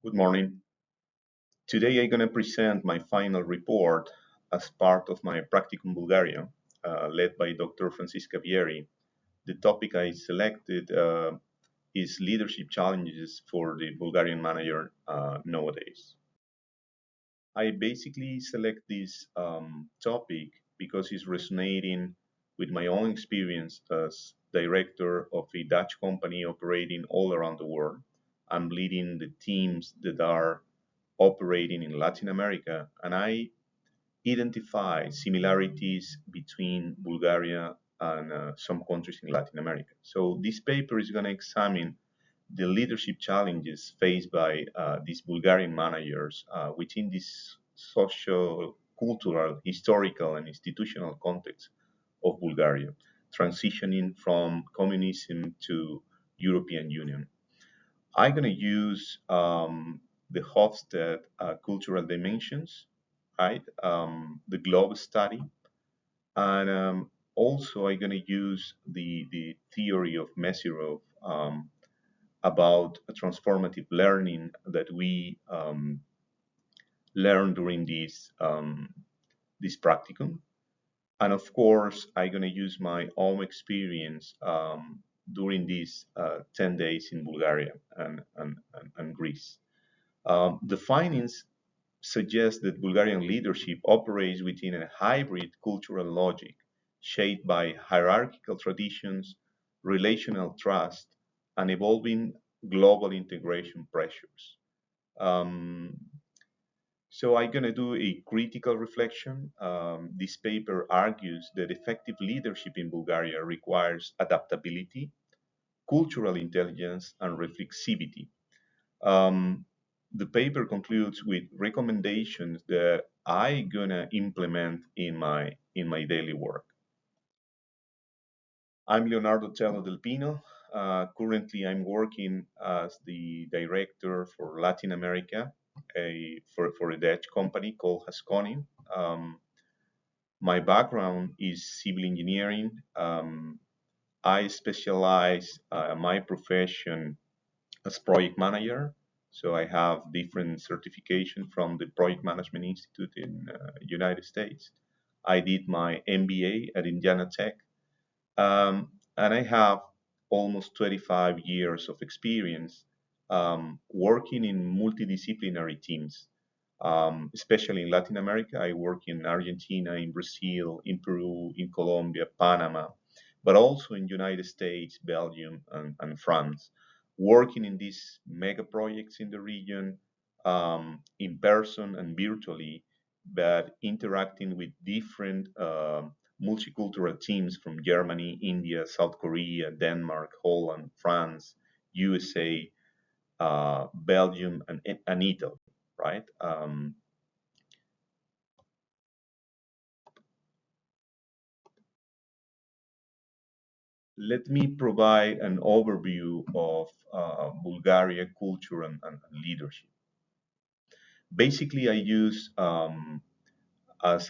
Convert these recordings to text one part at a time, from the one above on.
Good morning. Today I'm going to present my final report as part of my Practicum Bulgaria, led by Dr. Francisca Vieri. The topic I selected is leadership challenges for the Bulgarian manager nowadays. I basically select this topic because it's resonating with my own experience as director of a Dutch company operating all around the world. I'm leading the teams that are operating in Latin America, and I identify similarities between Bulgaria and some countries in Latin America. So this paper is going to examine the leadership challenges faced by these Bulgarian managers within this social, cultural, historical, and institutional context of Bulgaria, transitioning from communism to European Union. I'm going to use the Hofstede cultural dimensions, right? The globe study, and also I'm going to use the theory of Meserov about a transformative learning that we learned during this practicum. And of course, I'm going to use my own experience during these 10 days in Bulgaria and Greece. The findings suggest that Bulgarian leadership operates within a hybrid cultural logic shaped by hierarchical traditions, relational trust, and evolving global integration pressures. Um, so I'm going to do a critical reflection. This paper argues that effective leadership in Bulgaria requires adaptability, cultural intelligence, and reflexivity. Um, the paper concludes with recommendations that I gonna implement in my daily work. I'm Leonardo Tello del Pino. Currently, I'm working as the director for Latin America, for a Dutch company called Hasconi. Um, my background is civil engineering. I specialize my profession as project manager. So I have different certification from the Project Management Institute in United States. I did my MBA at Indiana Tech, and I have almost 25 years of experience working in multidisciplinary teams, especially in Latin America. I work in Argentina, in Brazil, in Peru, in Colombia, Panama, but also in United States, Belgium, and France, working in these mega projects in the region, in person and virtually, but interacting with different multicultural teams from Germany, India, South Korea, Denmark, Holland, France, USA, Belgium, and Italy, right? Let me provide an overview of Bulgaria culture and leadership. Basically, I use as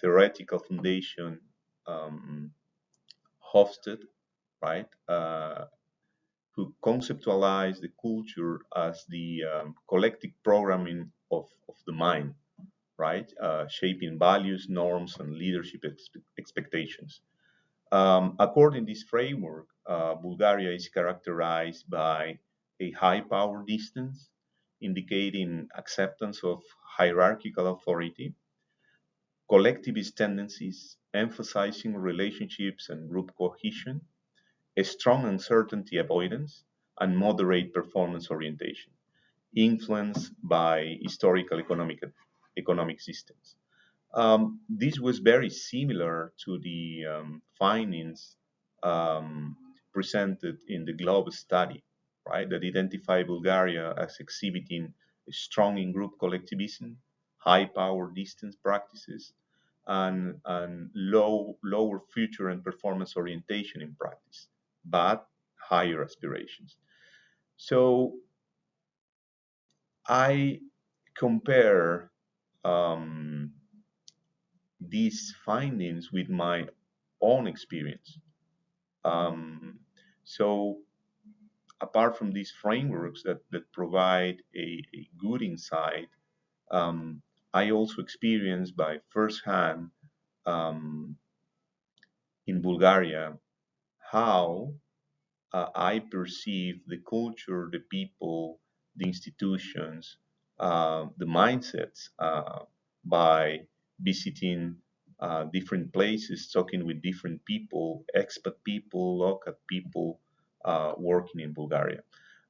theoretical foundation um, Hofstede, right? Who conceptualized the culture as the collective programming of the mind, right? Shaping values, norms, and leadership expectations. According to this framework, Bulgaria is characterized by a high power distance, indicating acceptance of hierarchical authority, collectivist tendencies, emphasizing relationships and group cohesion, a strong uncertainty avoidance, and moderate performance orientation, influenced by historical economic systems. This was very similar to the findings um, presented in the Globe study, right, that identify Bulgaria as exhibiting strong in-group collectivism, high power distance practices, and lower future and performance orientation in practice, but higher aspirations. So I compare um, these findings with my own experience. Um, so apart from these frameworks that provide a good insight, um, I also experienced by firsthand um, in Bulgaria how I perceive the culture, the people, the institutions, the mindsets by visiting different places, talking with different people, expat people, local people working in Bulgaria.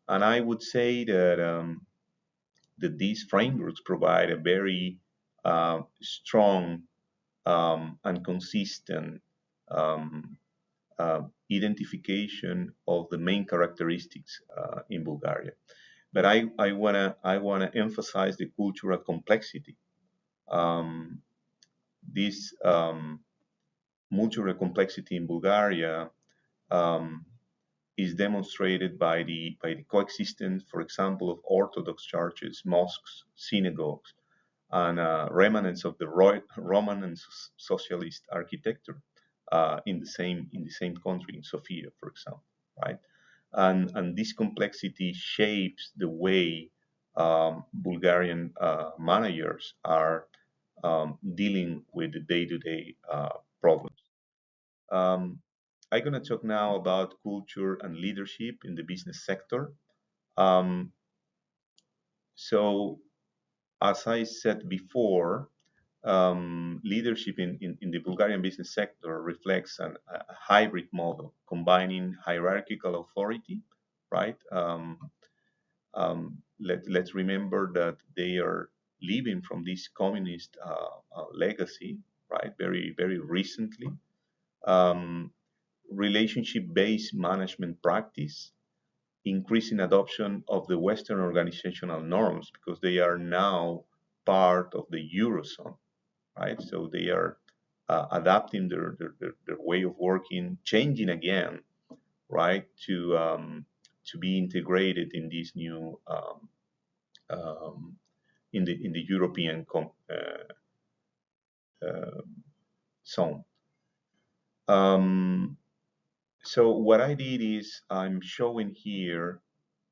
And I would say that these frameworks provide a very strong and consistent um, uh, identification of the main characteristics in Bulgaria. But I wanna emphasize the cultural complexity. Um, this multicultural complexity in Bulgaria um, is demonstrated by the coexistence, for example, of Orthodox churches, mosques, synagogues, and remnants of the Roman and socialist architecture in the same country, in Sofia, for example, right? And this complexity shapes the way Bulgarian managers are dealing with the day-to-day problems. Um, I'm going to talk now about culture and leadership in the business sector. Um, so, as I said before, leadership in the Bulgarian business sector reflects a hybrid model, combining hierarchical authority, right? Let's remember that they are living from this communist legacy, right? Very, very recently. Um, Relationship-based management practice, increasing adoption of the Western organizational norms because they are now part of the Eurozone, right? So they are adapting their way of working, changing again, right, to be integrated in this new um, in the European uh, zone. Um, so what I did is I'm showing here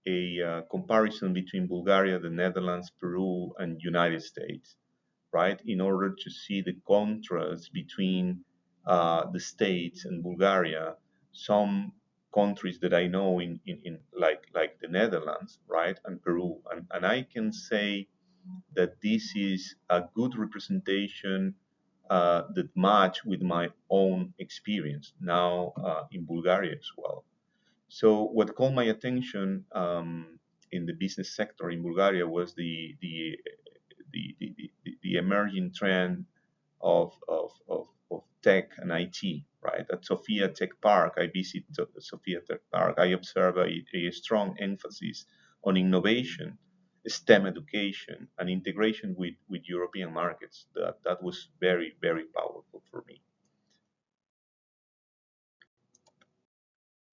a comparison between Bulgaria, the Netherlands, Peru, and United States, right? In order to see the contrast between the states and Bulgaria, some countries that I know in like the Netherlands, right, and Peru, and I can say that this is a good representation that match with my own experience now in Bulgaria as well. So what called my attention in the business sector in Bulgaria was the emerging trend of tech and IT, right? At Sofia Tech Park, I visit Sofia Tech Park. I observe a strong emphasis on innovation, STEM education, and integration with European markets. That was very, very powerful for me.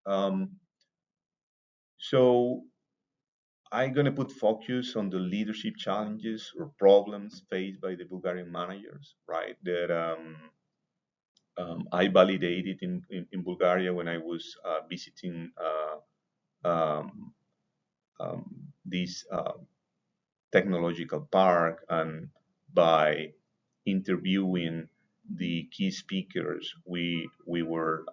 Um, so I'm going to put focus on the leadership challenges or problems faced by the Bulgarian managers, right? That I validated in Bulgaria when I was visiting um, um, this technological park, and by interviewing the key speakers we were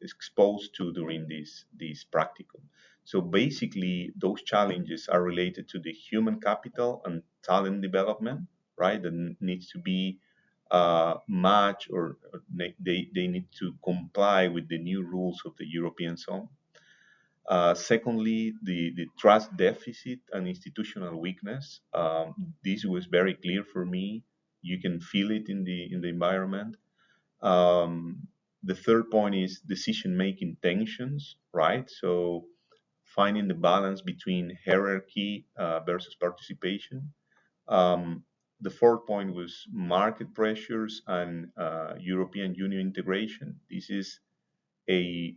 exposed to during this practicum. So basically, those challenges are related to the human capital and talent development, right? That needs to be matched, or they need to comply with the new rules of the European zone. Secondly, the trust deficit and institutional weakness. This was very clear for me. You can feel it in the environment. Um, the third point is decision-making tensions, right? So finding the balance between hierarchy versus participation. Um, the fourth point was market pressures and European Union integration. This is a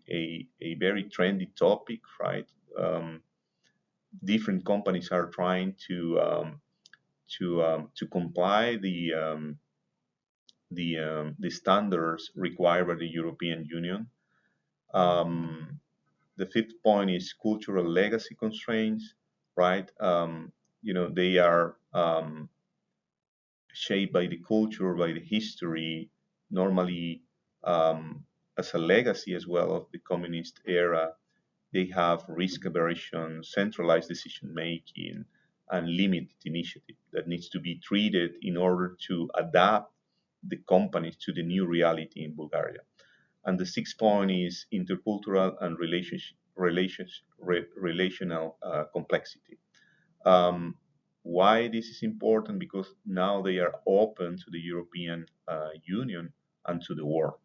very trendy topic, right? Um, Different companies are trying to comply the standards required by the European Union. Um, The fifth point is cultural legacy constraints, right? They are shaped by the culture, by the history, normally um, as a legacy as well of the communist era. They have risk aversion, centralized decision making, and limited initiative that needs to be treated in order to adapt the companies to the new reality in Bulgaria. And the sixth point is intercultural and relational complexity. Um, why this is important? Because now they are open to the European Union and to the world.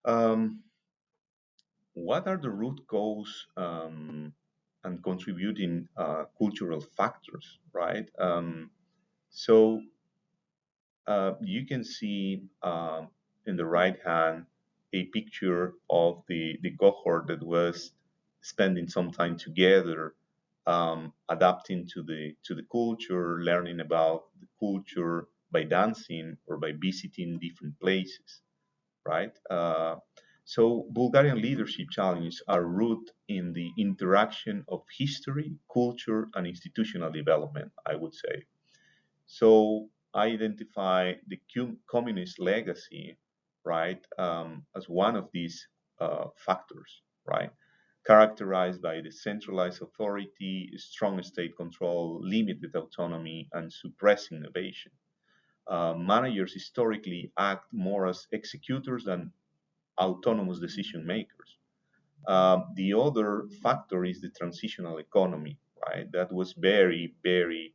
Um, what are the root cause and contributing cultural factors, right? So you can see in the right hand a picture of the cohort that was spending some time together, adapting to the culture, learning about the culture by dancing or by visiting different places, right? So Bulgarian leadership challenges are rooted in the interaction of history, culture, and institutional development, I would say. So I identify the communist legacy, right, as one of these factors, right, characterized by the centralized authority, strong state control, limited autonomy, and suppressed innovation. Managers historically act more as executors than autonomous decision makers. The other factor is the transitional economy, right? That was very, very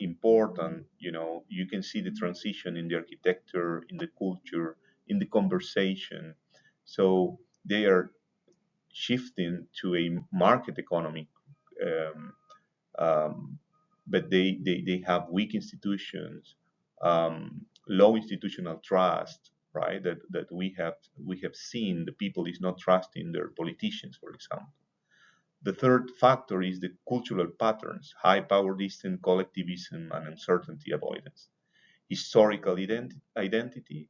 important. You can see the transition in the architecture, in the culture, in the conversation. So they are shifting to a market economy, um, um, but they have weak institutions, low institutional trust, right? That we have seen the people is not trusting their politicians, for example. The third factor is the cultural patterns, high power distance, collectivism, and uncertainty avoidance. Historical identity,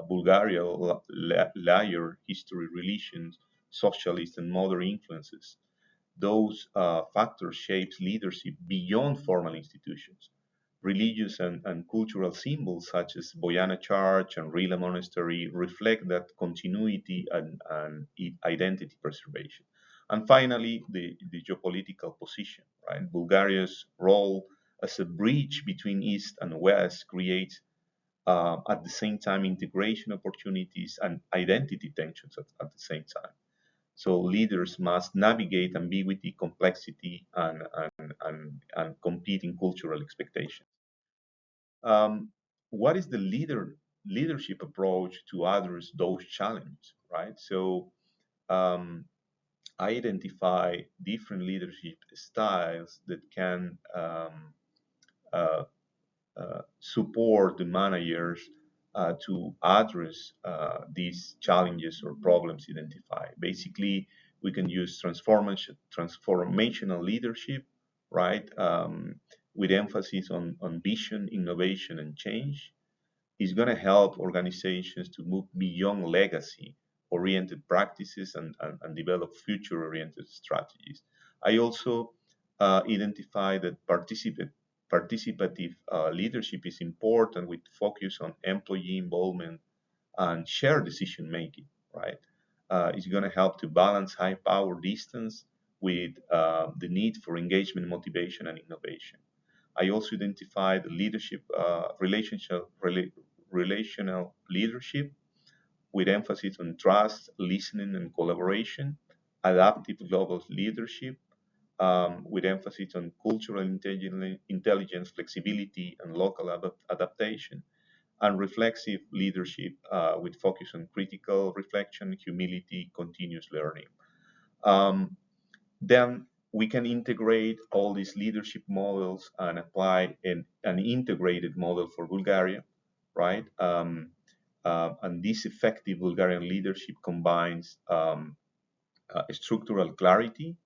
Bulgaria, layer, history, relations, socialist, and modern influences. Those factors shapes leadership beyond formal institutions. Religious and cultural symbols such as Boyana Church and Rila Monastery reflect that continuity and identity preservation. And finally, the geopolitical position, right? Bulgaria's role as a bridge between East and West creates at the same time integration opportunities and identity tensions at the same time. So leaders must navigate ambiguity, complexity, and competing cultural expectations. Um, what is the leadership approach to address those challenges, right? So um, I identify different leadership styles that can uh, support the managers to address these challenges or problems identified. Basically, we can use transformational leadership, right, with emphasis on vision, innovation, and change. Is going to help organizations to move beyond legacy oriented practices and develop future oriented strategies. I also identify that participative leadership is important with focus on employee involvement and shared decision making, right? It's going to help to balance high power distance with the need for engagement, motivation, and innovation. I also identify the leadership, relational leadership with emphasis on trust, listening, and collaboration, adaptive global leadership with emphasis on cultural intelligence, flexibility, and local adaptation, and reflexive leadership with focus on critical reflection, humility, continuous learning. Um, then we can integrate all these leadership models and apply an integrated model for Bulgaria, right? And this effective Bulgarian leadership combines structural clarity,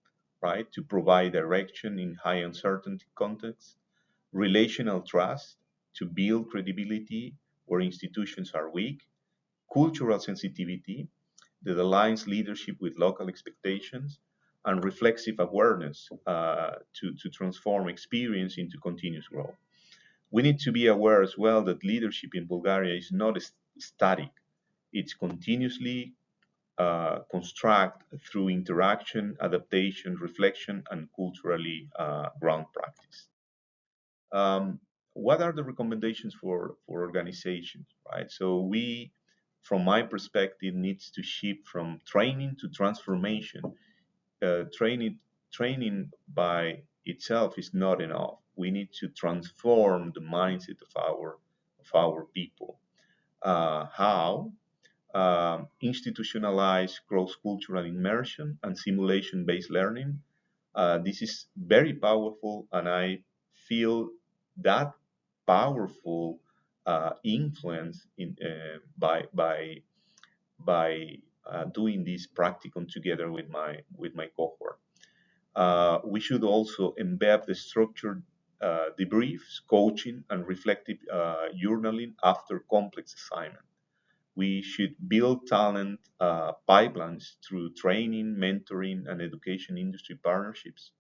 right, to provide direction in high uncertainty contexts, relational trust to build credibility where institutions are weak, cultural sensitivity that aligns leadership with local expectations, and reflexive awareness to transform experience into continuous growth. We need to be aware as well that leadership in Bulgaria is not static. It's continuously construct through interaction, adaptation, reflection, and culturally ground practice. Um, what are the recommendations for organizations, right? So from my perspective, needs to shift from training to transformation. Training by itself is not enough. We need to transform the mindset of our people. How? Institutionalized cross-cultural immersion and simulation-based learning. This is very powerful, and I feel that powerful influence by doing this practicum together with my cohort. We should also embed the structured debriefs, coaching, and reflective journaling after complex assignment. We should build talent pipelines through training, mentoring, and education industry partnerships.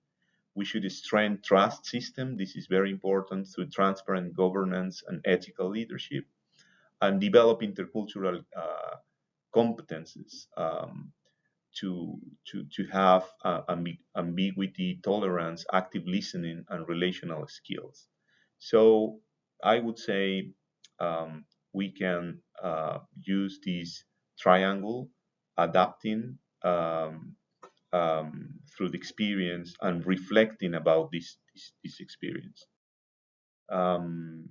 We should strengthen trust system. This is very important through transparent governance and ethical leadership, and develop intercultural competences to have ambiguity, tolerance, active listening, and relational skills. So I would say we can use this triangle, adapting through the experience and reflecting about this experience. Um,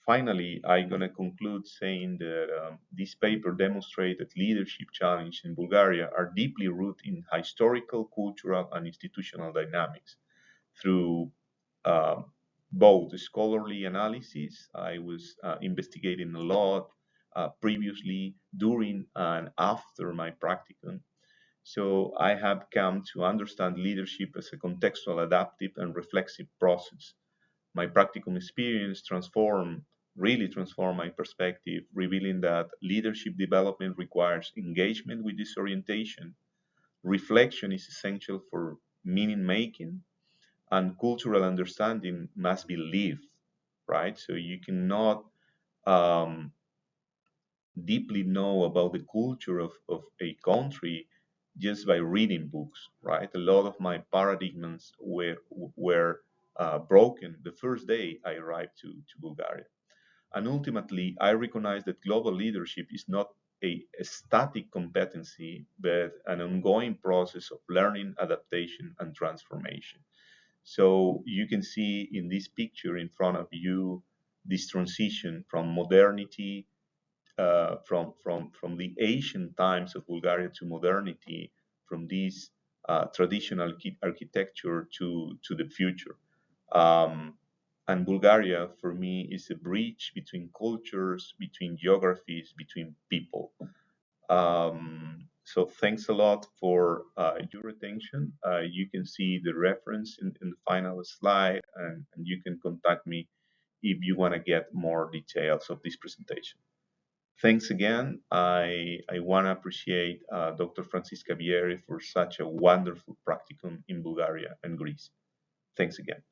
Finally, I'm going to conclude saying that this paper demonstrates that leadership challenges in Bulgaria are deeply rooted in historical, cultural, and institutional dynamics. Through uh, both scholarly analysis, I was investigating a lot previously, during, and after my practicum. So I have come to understand leadership as a contextual, adaptive, and reflexive process. My practicum experience really transformed my perspective, revealing that leadership development requires engagement with disorientation, reflection is essential for meaning making, and cultural understanding must be lived, right? So you cannot um, deeply know about the culture of a country just by reading books, right? A lot of my paradigms were broken the first day I arrived to Bulgaria. And ultimately, I recognize that global leadership is not a static competency, but an ongoing process of learning, adaptation, and transformation. So you can see in this picture in front of you this transition from modernity, from the ancient times of Bulgaria to modernity, from this traditional architecture to the future. Um, and Bulgaria, for me, is a bridge between cultures, between geographies, between people. So thanks a lot for your attention. You can see the reference in the final slide, and you can contact me if you want to get more details of this presentation. Thanks again. I want to appreciate Dr. Francisca Vieri for such a wonderful practicum in Bulgaria and Greece. Thanks again.